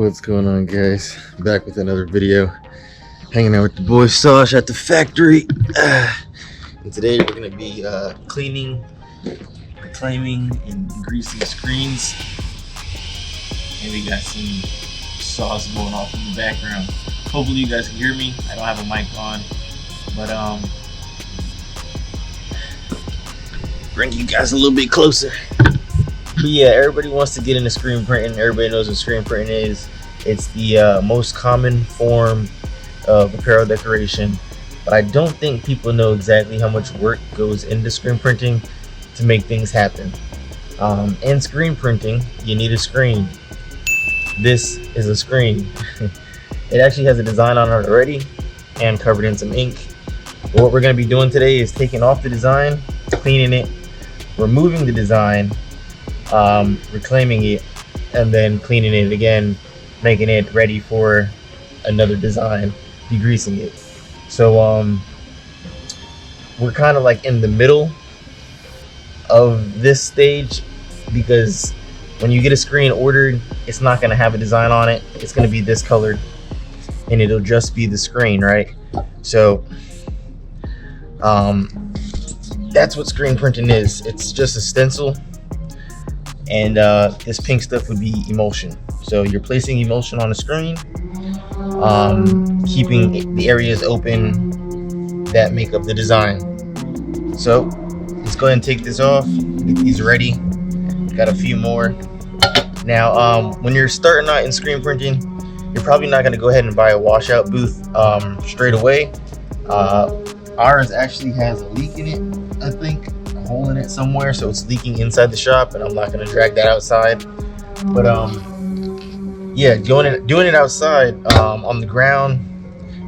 What's going on, guys? Back with another video. Hanging out with the boy Sash at the factory. And today we're going to be cleaning, reclaiming, and degreasing screens. And we got some saws going off in the background. Hopefully you guys can hear me. I don't have a mic on, but bring you guys a little bit closer. But yeah, everybody wants to get into screen printing. Everybody knows what screen printing is. It's the most common form of apparel decoration, but I don't think people know exactly how much work goes into screen printing to make things happen. In screen printing, you need a screen. This is a screen. It actually has a design on it already and covered in some ink. But what we're going to be doing today is taking off the design, cleaning it, removing the design, reclaiming it, and then cleaning it again, making it ready for another design, degreasing it. So we're kind of like in the middle of this stage, because when you get a screen ordered, it's not going to have a design on it. It's going to be this colored and it'll just be the screen, right? So that's what screen printing is. It's just a stencil, and this pink stuff would be emulsion. So you're placing emulsion on the screen, keeping the areas open that make up the design. So let's go ahead and take this off, get these ready. Got a few more. Now when you're starting out in screen printing, you're probably not going to go ahead and buy a washout booth straight away. Ours actually has a leak in it, I think, a hole in it somewhere, so it's leaking inside the shop, and I'm not going to drag that outside. But yeah, doing it outside on the ground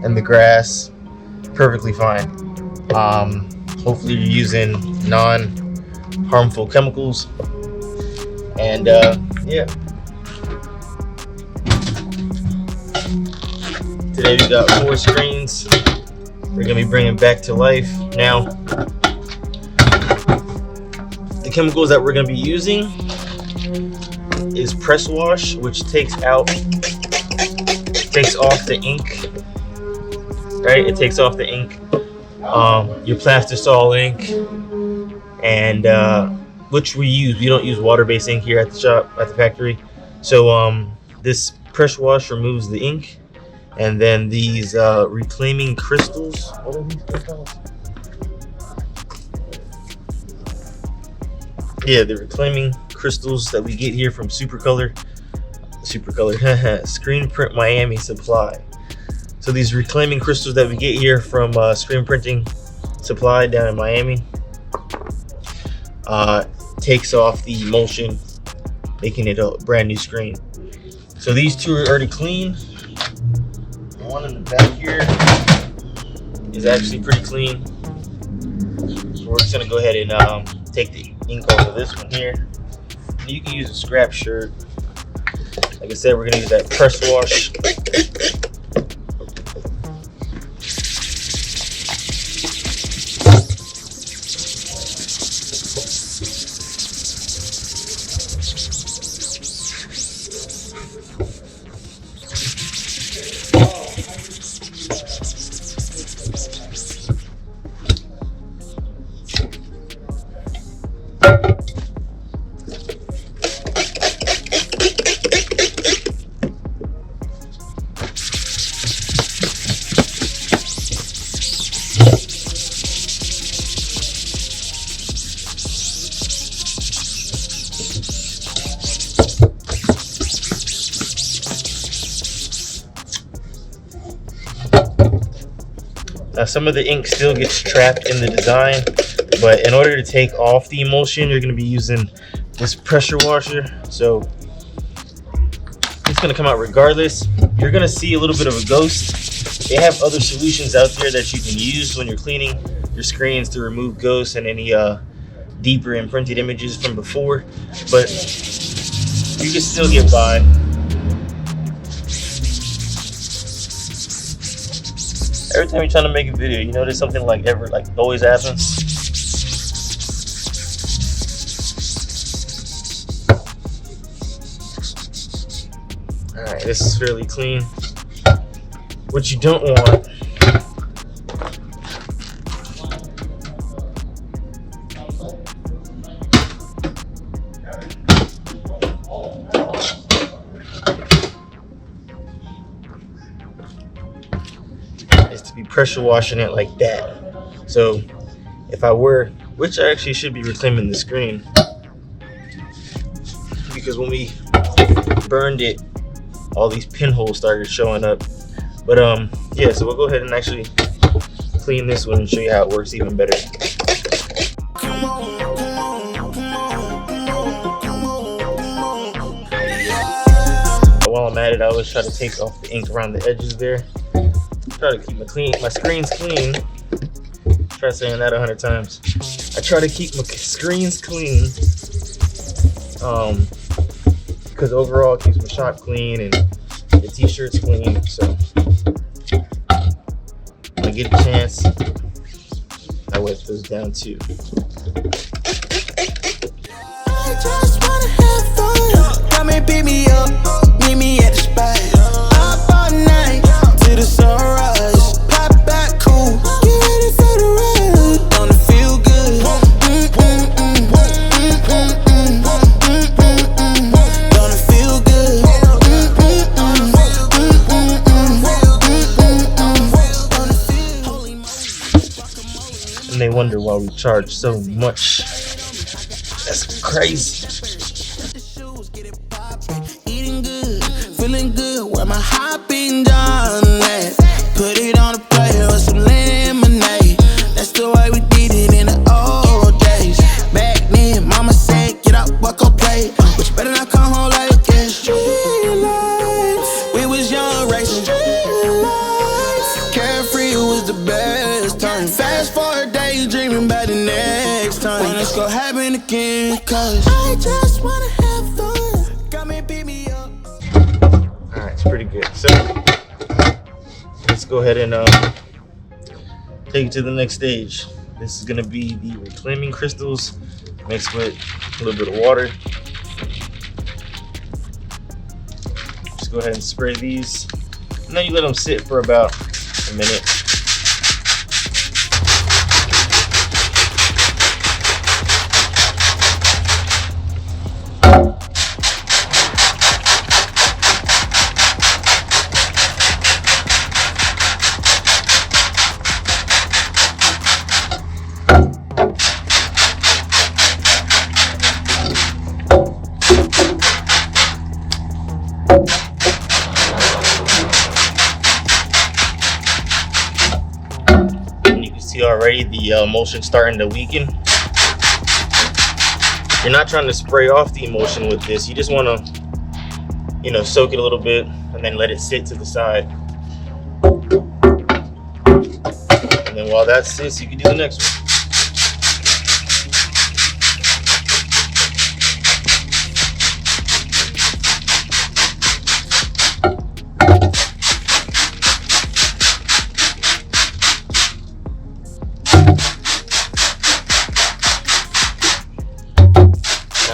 and the grass, perfectly fine. Hopefully you're using non-harmful chemicals, and yeah. Today we got 4 screens we're gonna be bringing back to life. Now, the chemicals that we're gonna be using is press wash, which takes off the ink, right? It takes off the ink. Your Plastisol ink, and which we use. We don't use water-based ink here at the shop, at the factory. So this press wash removes the ink. And then these reclaiming crystals. What are these called? Yeah, the reclaiming crystals that we get here from Supercolor Screen Print Miami Supply. So these reclaiming crystals that we get here from Screen Printing Supply down in Miami takes off the emulsion, making it a brand new screen. So these 2 are already clean. One in the back here is actually pretty clean. So we're just gonna go ahead and take the ink off of this one here. And you can use a scrap shirt. Like I said, we're gonna use that press wash. Now, some of the ink still gets trapped in the design, but in order to take off the emulsion, you're going to be using this pressure washer. So it's going to come out regardless. You're going to see a little bit of a ghost. They have other solutions out there that you can use when you're cleaning your screens to remove ghosts and any deeper imprinted images from before, but you can still get by. Every time you're trying to make a video, you notice something like always happens. this is fairly clean. What you don't want is to be pressure washing it like that. So if I were, which I actually should be reclaiming the screen, because when we burned it, all these pinholes started showing up. But yeah, so we'll go ahead and actually clean this one and show you how it works even better. While I'm at it, I always try to take off the ink around the edges there. Try to keep my screens clean. Try saying that 100 times. I try to keep my screens clean, because overall it keeps my shop clean and the t-shirt's clean. So when I get a chance, I wipe those down too. I just wanna have fun. Come and pick me up, meet me at the spot. Up all night to the sunrise. Pop back cool, get ready for the ride. Gonna feel good. Gonna feel good. And they wonder why we charge so much. That's crazy. Eating good, feeling good. Where my hopping done at? Put it on a plate with some lemonade. That's the way we did it in the old days. Back then, mama said, get up, walk or play. But you better not come home like this. Street life. We was young, racing. Carefree was the best time. Fast forward days, dreaming about the next time. When it's gonna happen again, cause I just wanna have fun. Come and beat me up. Alright, it's pretty good. So let's go ahead and take it to the next stage. This is gonna be the reclaiming crystals mixed with a little bit of water. Just go ahead and spray these, and then you let them sit for about a minute. Already the emulsion starting to weaken. You're not trying to spray off the emulsion with this. You just want to, you know, soak it a little bit and then let it sit to the side. And then while that sits, you can do the next one.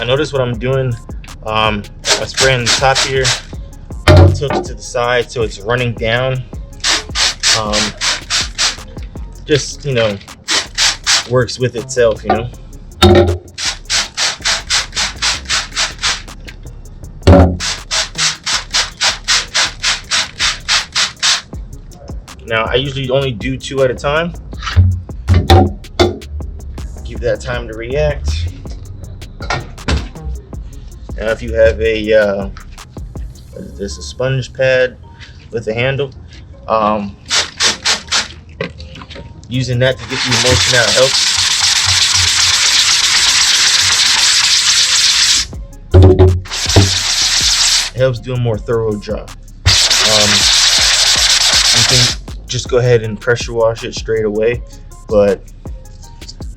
Notice what I'm doing. I'm spraying the top here, tilt it to the side so it's running down. Just, you know, works with itself, you know. Now I usually only do 2 at a time. Give that time to react. Now if you have a what is this, a sponge pad with a handle, using that to get the emulsion out helps. It helps do a more thorough job. You can just go ahead and pressure wash it straight away, but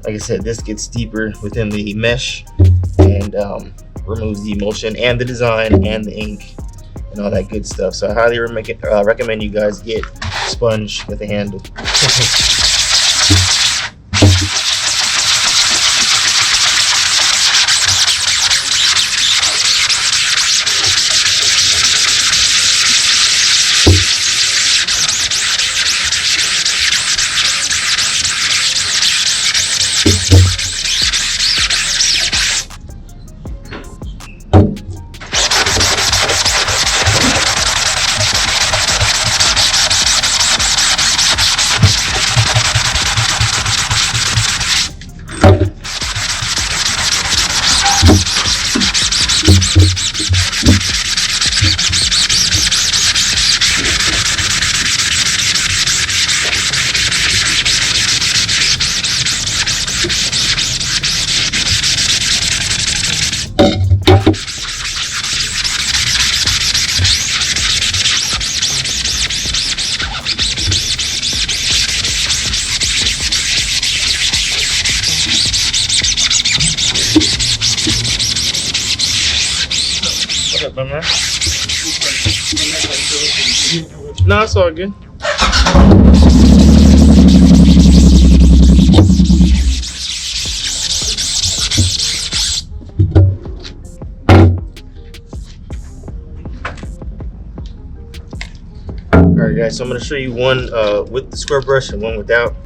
like I said, this gets deeper within the mesh and removes the emulsion and the design and the ink and all that good stuff. So I highly recommend you guys get sponge with a handle. My man. No, it's all good. Alright guys, so I'm going to show you one with the square brush and one without.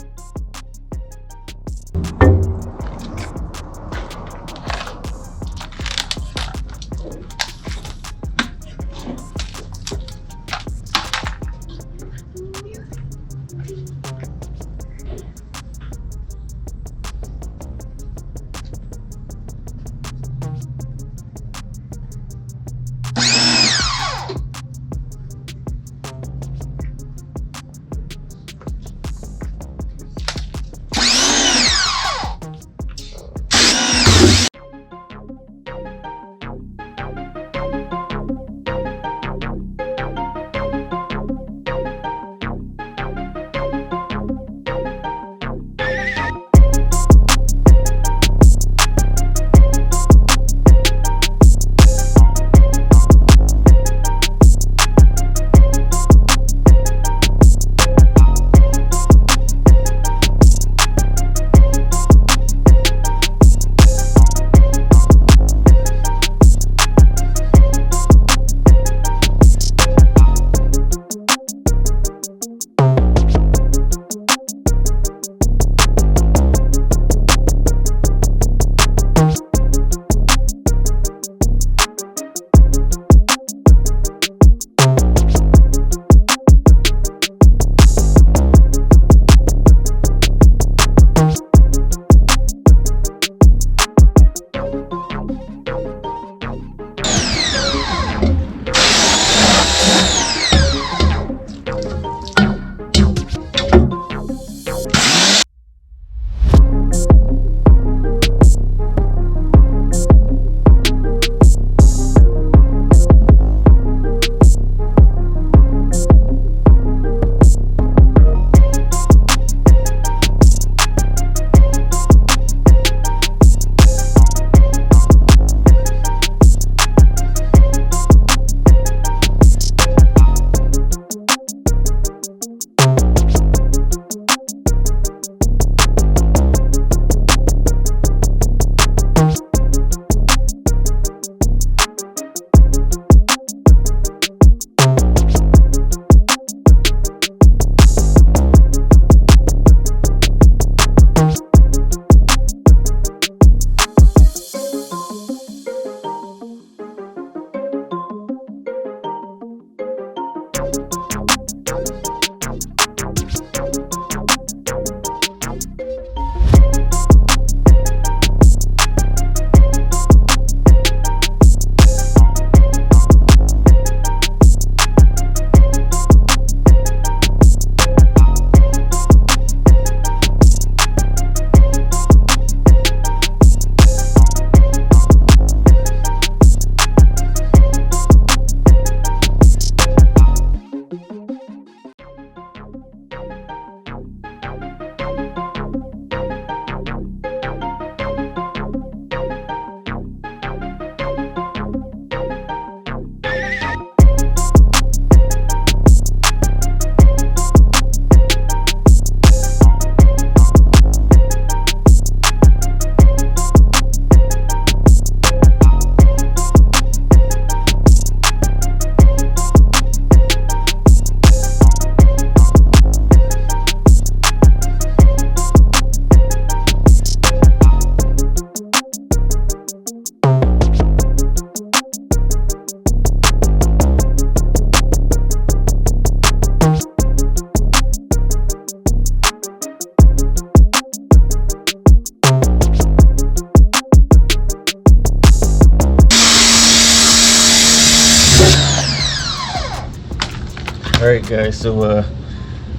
Alright guys, so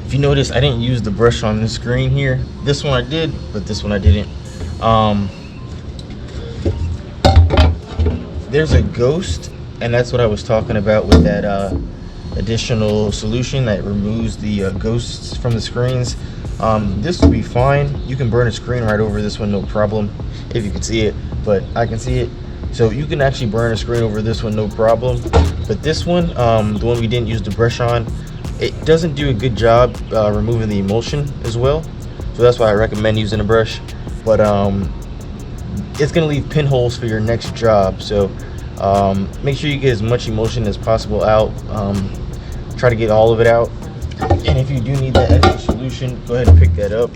if you notice, I didn't use the brush on the screen here. This one I did, but this one I didn't. There's a ghost, and that's what I was talking about with that additional solution that removes the ghosts from the screens. This will be fine. You can burn a screen right over this one, no problem, if you can see it, but I can see it. So you can actually burn a screen over this one, no problem. But this one, the one we didn't use the brush on, it doesn't do a good job removing the emulsion as well. So that's why I recommend using a brush. But it's gonna leave pinholes for your next job. So make sure you get as much emulsion as possible out. Try to get all of it out. And if you do need that extra solution, go ahead and pick that up.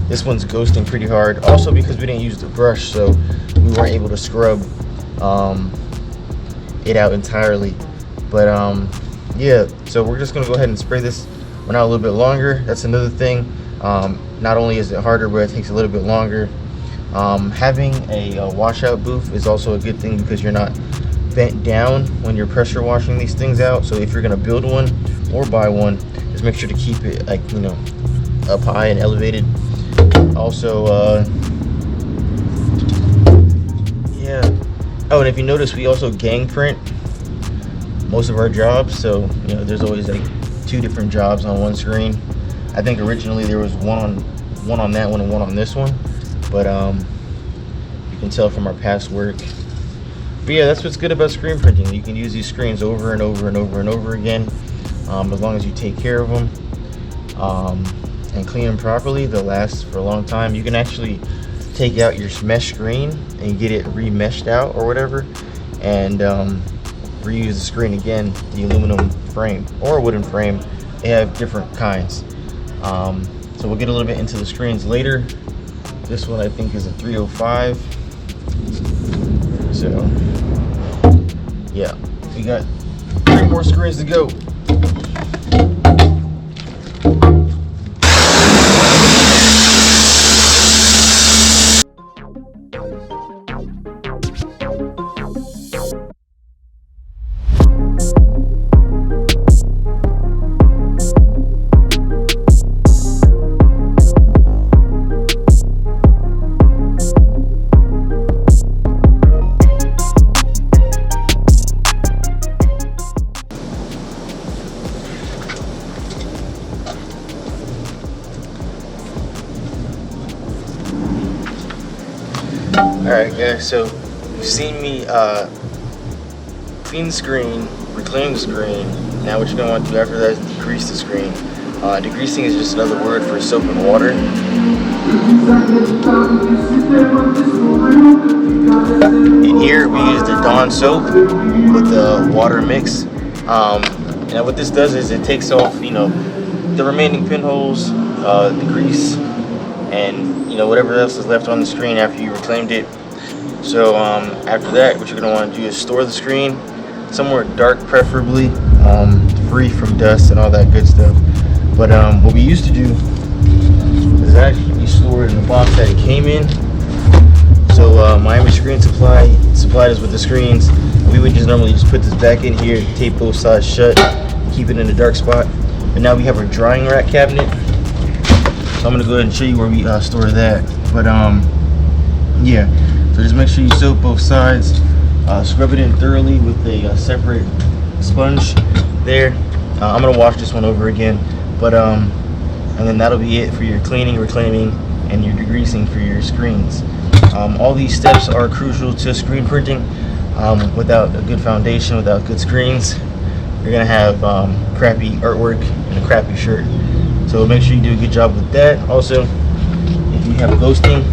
This one's ghosting pretty hard. Also because we didn't use the brush, so we weren't able to scrub it out entirely. But yeah, so we're just gonna go ahead and spray this one out a little bit longer. That's another thing. Not only is it harder, but it takes a little bit longer. Having a washout booth is also a good thing because you're not bent down when you're pressure washing these things out. So if you're gonna build one or buy one, just make sure to keep it, like, you know, up high and elevated. Also yeah, oh, and if you notice, we also gang print most of our jobs. So, you know, there's always like 2 different jobs on one screen. I think originally there was one on that one and one on this one, but you can tell from our past work. But yeah, that's what's good about screen printing. You can use these screens over and over and over and over again, as long as you take care of them and clean them properly. They'll last for a long time. You can actually take out your mesh screen and get it remeshed out or whatever, and reuse the screen again, the aluminum frame or wooden frame. They have different kinds. So we'll get a little bit into the screens later. This one I think is a 305. So yeah, we got 3 more screens to go. Alright guys, so you've seen me clean the screen, reclaim the screen. Now what you're going to want to do after that is degrease the screen. Degreasing is just another word for soap and water. In here we use the Dawn soap with the water mix. And what this does is it takes off, you know, the remaining pinholes, the grease, and you know, whatever else is left on the screen after you reclaimed it. So after that, what you're going to want to do is store the screen somewhere dark, preferably, free from dust and all that good stuff. But what we used to do is actually store it in the box that it came in. So Miami Screen supplied us with the screens. We would just normally just put this back in here, tape both sides shut, keep it in a dark spot. But now we have our drying rack cabinet. So I'm gonna go ahead and show you where we store that. But yeah, so just make sure you soak both sides, scrub it in thoroughly with a separate sponge there. I'm gonna wash this one over again, but and then that'll be it for your cleaning, reclaiming, and your degreasing for your screens. All these steps are crucial to screen printing. Without a good foundation, without good screens, you're gonna have crappy artwork and a crappy shirt. So make sure you do a good job with that. Also, if you have ghosting,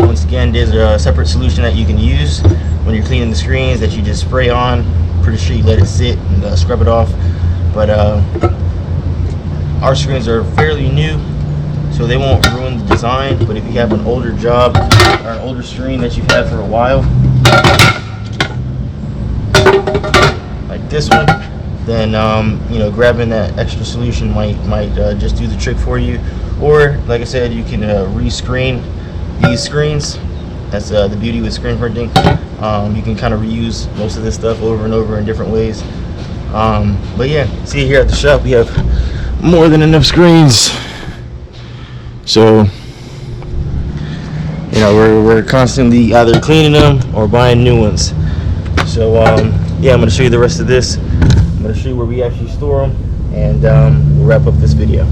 once again, there's a separate solution that you can use when you're cleaning the screens that you just spray on. Pretty sure you let it sit and scrub it off. But our screens are fairly new, so they won't ruin the design. But if you have an older job or an older screen that you've had for a while, like this one, then you know, grabbing that extra solution might just do the trick for you. Or like I said, you can rescreen these screens. That's the beauty with screen printing. You can kind of reuse most of this stuff over and over in different ways. But yeah, see, here at the shop we have more than enough screens. So you know, we're constantly either cleaning them or buying new ones. So yeah, I'm going to show you the rest of this. I'm going to show you where we actually store them, and we'll wrap up this video.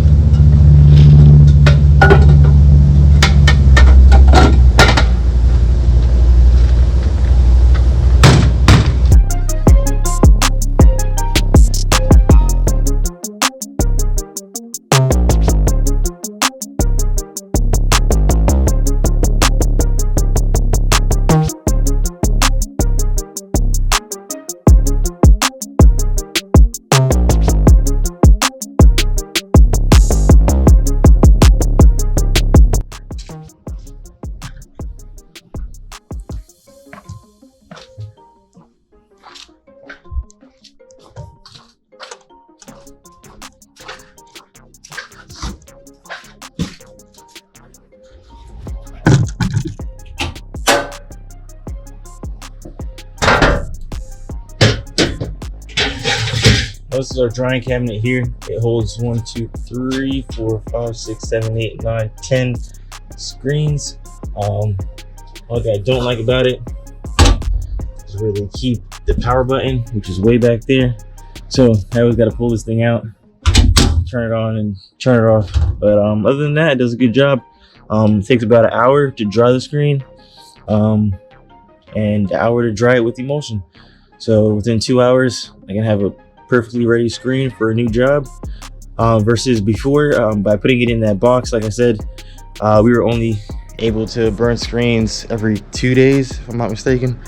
this is our drying cabinet here. It holds 1, 2, 3, 4, 5, 6, 7, 8, 9, 10 screens. What I don't like about it is where they keep the power button, which is way back there. So I always got to pull this thing out, turn it on and turn it off. But other than that, it does a good job. It takes about an hour to dry the screen, and an hour to dry it with emulsion. So within 2 hours, I can have a perfectly ready screen for a new job. Versus before, by putting it in that box, like I said, we were only able to burn screens every 2 days, if I'm not mistaken.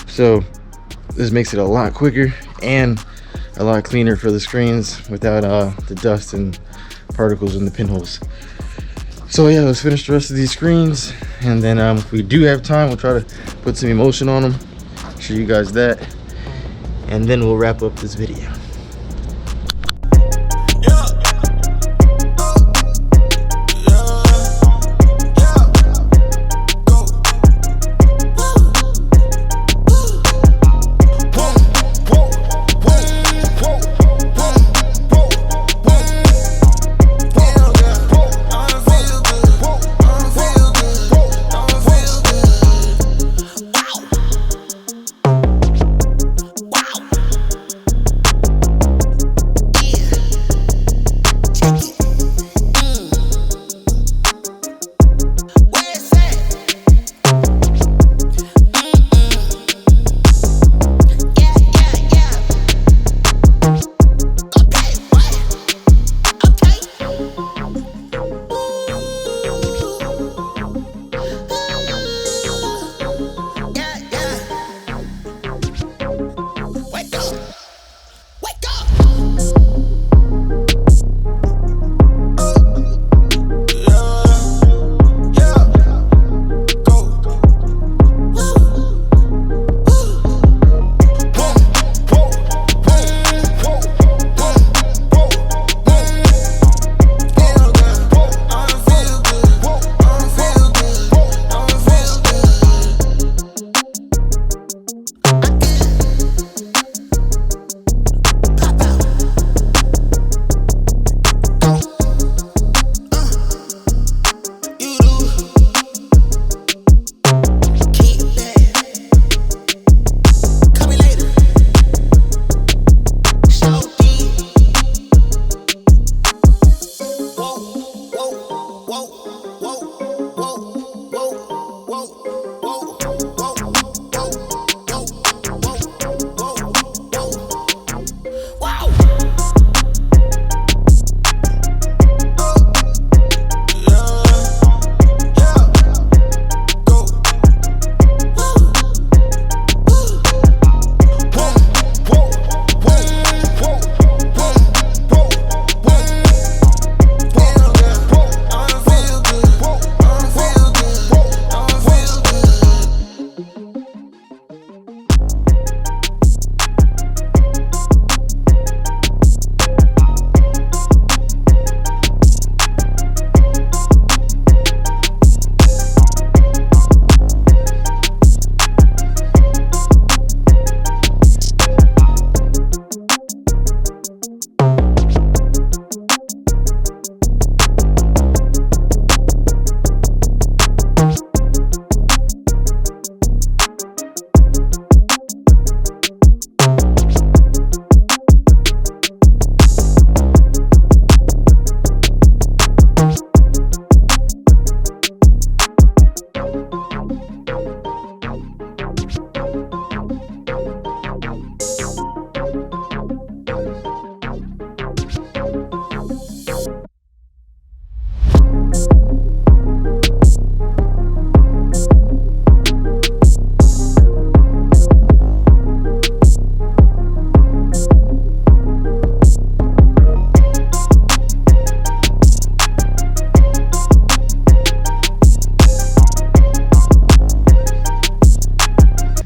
So this makes it a lot quicker and a lot cleaner for the screens without the dust and particles in the pinholes. So yeah, let's finish the rest of these screens, and then if we do have time, we'll try to put some emulsion on them, show you guys that, and then we'll wrap up this video.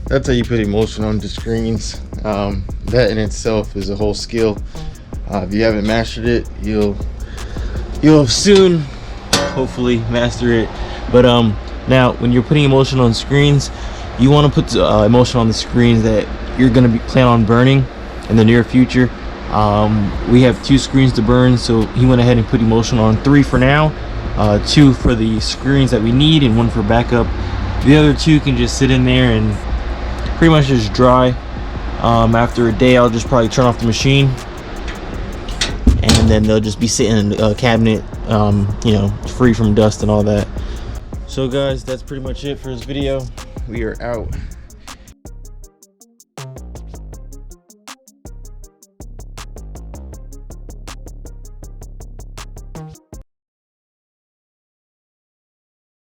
That's how you put emulsion on the screens. That in itself is a whole skill. If you haven't mastered it, you'll soon hopefully master it. But now when you're putting emulsion on screens, you want to put emulsion on the screens that you're going to plan on burning in the near future. We have 2 screens to burn, so he went ahead and put Emotion on 3 for now, 2 for the screens that we need and 1 for backup. The other 2 can just sit in there and pretty much just dry. After a day, I'll just probably turn off the machine, and then they'll just be sitting in a cabinet, you know, free from dust and all that. So guys, that's pretty much it for this video. We are out.